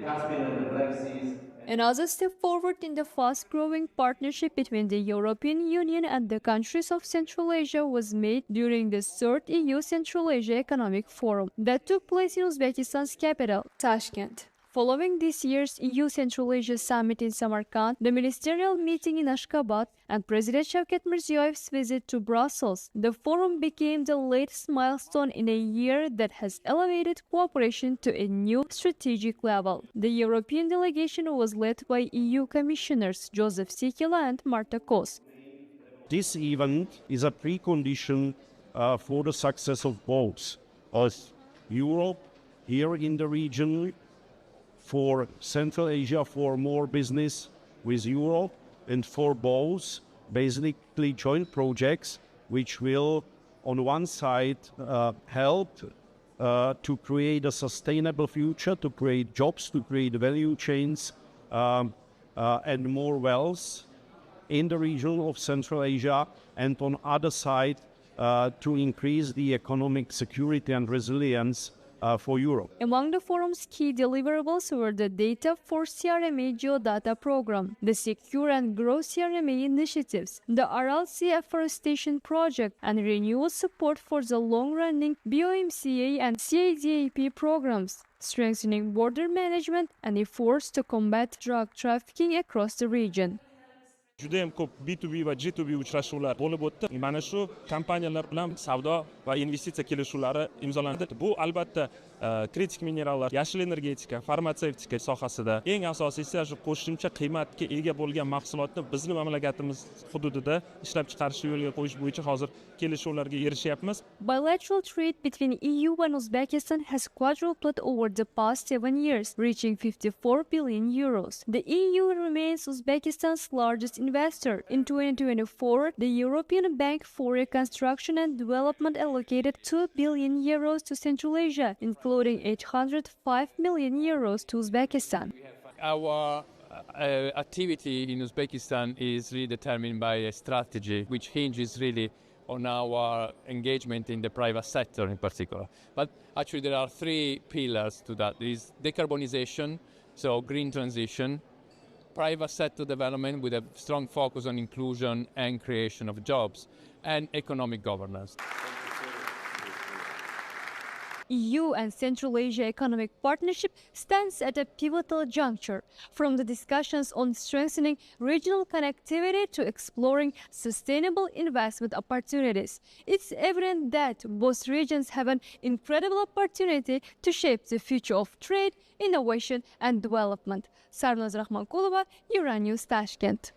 Caspian and the Black Seas. Another step forward in the fast-growing partnership between the European Union and the countries of Central Asia was made during the third EU-Central Asia Economic Forum that took place in Uzbekistan's capital, Tashkent. Following this year's EU-Central Asia Summit in Samarkand, the ministerial meeting in Ashgabat, and President Shavkat Mirziyoyev's visit to Brussels, the forum became the latest milestone in a year that has elevated cooperation to a new strategic level. The European delegation was led by EU Commissioners Joseph Sikela and Marta Kos. This event is a precondition for the success of both Europe here in the region, for Central Asia, for more business with Europe, and for both basically joint projects which will on one side help to create a sustainable future, to create jobs, to create value chains and more wealth in the region of Central Asia, and on other side to increase the economic security and resilience for Europe. Among the forum's key deliverables were the Data for CRMA Geodata program, the Secure and Grow CRMA initiatives, the Aral Sea Afforestation project, and renewal support for the long-running BOMCA and CADAP programs, strengthening border management and efforts to combat drug trafficking across the region. Juda ham ko'p B2B va G2B uchrashuvlar bo'lib o'tdi. Mana shu kompaniyalar bilan savdo va investitsiya kelishuvlari imzolandi. Bu albatta kritik minerallar, yashil energetika, farmatsevtika sohasida eng asosiysi shu qo'shimcha qiymatga ega bo'lgan mahsulotni bizning mamlakatimiz hududida ishlab chiqarishni yo'lga qo'yish bo'yicha hozir kelishuvlarga erishyapmiz. Bilateral trade between EU and Uzbekistan has quadrupled over the past 7 years, reaching 54 billion euros. The EU remains Uzbekistan's largest investor. In 2024, the European Bank for Reconstruction and Development allocated 2 billion euros to Central Asia, including 805 million euros to Uzbekistan. Our activity in Uzbekistan is really determined by a strategy which hinges really on our engagement in the private sector in particular. But actually there are three pillars to that. There is decarbonization, so green transition, private sector development with a strong focus on inclusion and creation of jobs, and economic governance. EU and Central Asia Economic Partnership stands at a pivotal juncture, from the discussions on strengthening regional connectivity to exploring sustainable investment opportunities. It's evident that both regions have an incredible opportunity to shape the future of trade, innovation and development. Sarnaz Rahmankulova, Euronews, Tashkent.